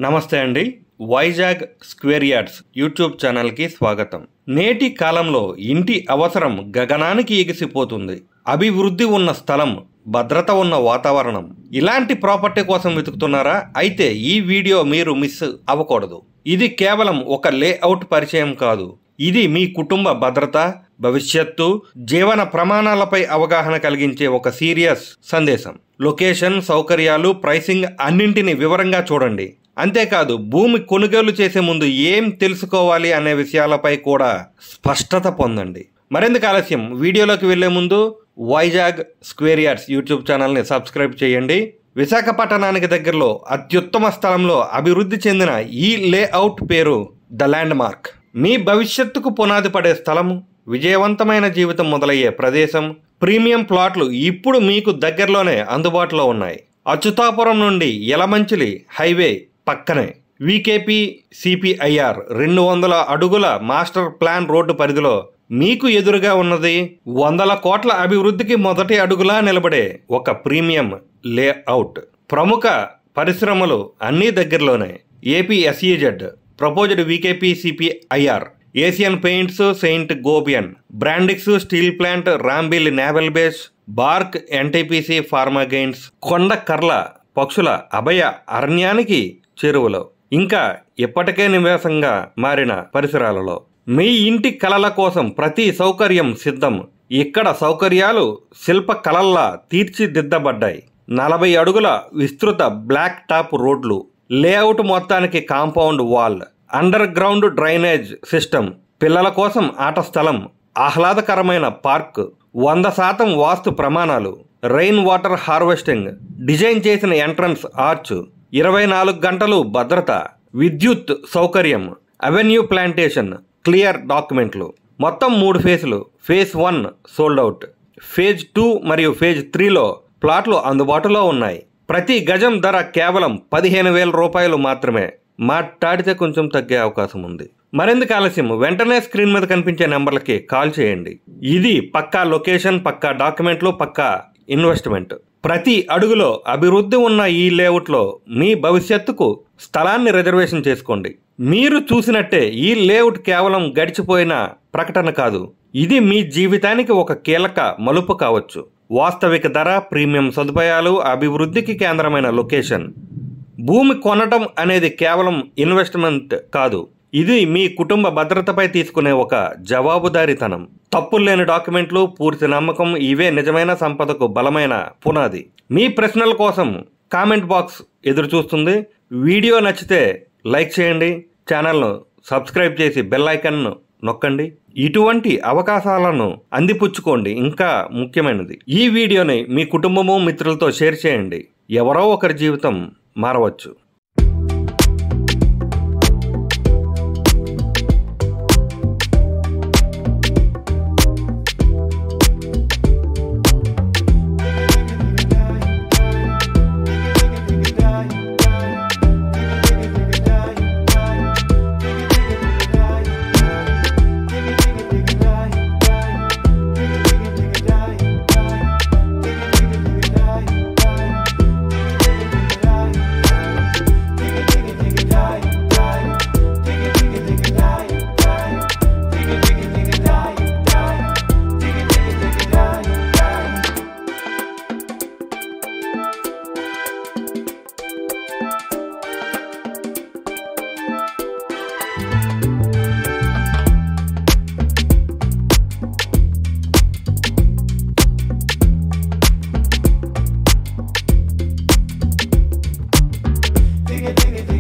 నమస్తే అండి. Vizag square yards YouTube ఛానల్కి స్వాగతం. నేటి కాలంలో ఇంటి అవసరం గగనానికి ఎగిసిపోతుంది. అభివృద్ధి ఉన్న స్థలం, భద్రత ఉన్న వాతావరణం, ఇలాంటి ప్రాపర్టీ కోసం వెతుకుతున్నారా? అయితే ఈ వీడియో మీరు మిస్ అవ్వకూడదు. ఇది కేవలం ఒక లేఅవుట్ పరిచయం కాదు. ఇది మీ కుటుంబ భద్రత, భవిష్యత్తు, జీవన ప్రమాణాలపై అవగాహన కలిగించే ఒక సీరియస్ సందేశం. లొకేషన్, సౌకర్యాలు, ప్రైసింగ్ అన్నింటినీ వివరంగా చూడండి. అంతేకాదు, భూమి కొనుగోలు చేసే ముందు ఏం తెలుసుకోవాలి అనే విషయాలపై కూడా స్పష్టత పొందండి. మరెందుకు ఆలస్యం, వీడియోలోకి వెళ్లే ముందు వైజాగ్ స్క్వేర్ యార్డ్స్ యూట్యూబ్ ఛానల్ని సబ్స్క్రైబ్ చేయండి. విశాఖపట్టణానికి దగ్గరలో అత్యుత్తమ స్థలంలో అభివృద్ధి చెందిన ఈ లేఅవుట్ పేరు ద ల్యాండ్ మార్క్. మీ భవిష్యత్తుకు పునాది పడే స్థలము, విజయవంతమైన జీవితం మొదలయ్యే ప్రదేశం. ప్రీమియం ప్లాట్లు ఇప్పుడు మీకు దగ్గరలోనే అందుబాటులో ఉన్నాయి. అచ్యుతాపురం నుండి యలమంచిలి హైవే పక్కనే వికేపీ సిపిఐఆర్ 200 అడుగుల మాస్టర్ ప్లాన్ రోడ్డు పరిధిలో మీకు ఎదురుగా ఉన్నది 100 కోట్ల అభివృద్ధికి మొదటి అడుగులా నిలబడే ఒక ప్రీమియం లేఅవుట్. ప్రముఖ పరిశ్రమలు అన్నీ దగ్గరలోనే. APSEZ proposed VKP CPIR, Asian Paints, Saint Gobain, Brandix steel plant, Rambilli naval base, BARC NTPC pharma గెయిన్స్, కొండ కర్ల పక్షుల అభయ అరణ్యానికి చేరువలో, ఇంకా ఇప్పటికే నివాసంగా మారిన పరిసరాలలో మీ ఇంటి కలల కోసం ప్రతి సౌకర్యం సిద్ధం. ఇక్కడ సౌకర్యాలు శిల్ప కళల్లా తీర్చిదిద్దబడ్డాయి. 40 అడుగుల విస్తృత బ్లాక్ టాప్ రోడ్లు, లేఅవుట్ మొత్తానికి compound wall, under ground drainage system, పిల్లల కోసం ఆట స్థలం, ఆహ్లాదకరమైన పార్క్, 100% వాస్తు ప్రమాణాలు, రెయిన్ వాటర్ హార్వెస్టింగ్, డిజైన్ చేసిన ఎంట్రన్స్ ఆర్చ్, 24 గంటలు భద్రత, విద్యుత్ సౌకర్యం, అవెన్యూ ప్లాంటేషన్, క్లియర్ డాక్యుమెంట్లు. మొత్తం 3 ఫేజ్లు. Phase 1 sold out. ఫేజ్ 2 మరియు ఫేజ్ 3లో ప్లాట్లు అందుబాటులో ఉన్నాయి. ప్రతి గజం ధర కేవలం 15,000 రూపాయలు మాత్రమే. మాట్లాడితే కొంచెం తగ్గే అవకాశం ఉంది. మరెందుకు ఆలస్యం, వెంటనే స్క్రీన్ మీద కనిపించే నెంబర్లకి కాల్ చేయండి. ఇది పక్కా లొకేషన్, పక్కా డాక్యుమెంట్లు, పక్కా ఇన్వెస్ట్మెంట్. ప్రతి అడుగులో అభివృద్ధి ఉన్న ఈ లేఅవుట్లో మీ భవిష్యత్తుకు స్థలాన్ని రిజర్వేషన్ చేసుకోండి. మీరు చూసినట్టే ఈ లేఅవుట్ కేవలం గడిచిపోయిన ప్రకటన కాదు. ఇది మీ జీవితానికి ఒక కీలక మలుపు కావచ్చు. వాస్తవిక ధర, ప్రీమియం సదుపాయాలు, అభివృద్ధికి కేంద్రమైన లొకేషన్. భూమి కొనడం అనేది కేవలం ఇన్వెస్ట్మెంట్ కాదు. ఇది మీ కుటుంబ భద్రతపై తీసుకునే ఒక జవాబుదారీతనం. తప్పుల్లేని డాక్యుమెంట్లు, పూర్తి నమ్మకం, ఇవే నిజమైన సంపదకు బలమైన పునాది. మీ ప్రశ్నల కోసం కామెంట్ బాక్స్ ఎదురు చూస్తుంది. వీడియో నచ్చితే లైక్ చేయండి, ఛానల్ను సబ్స్క్రైబ్ చేసి బెల్ ఐకాన్ను నొక్కండి. ఇటువంటి అవకాశాలను అందిపుచ్చుకోండి. ఇంకా ముఖ్యమైనది, ఈ వీడియోని మీ కుటుంబము, మిత్రులతో షేర్ చేయండి. ఎవరో ఒకరి జీవితం మారవచ్చు. Dig it, dig it.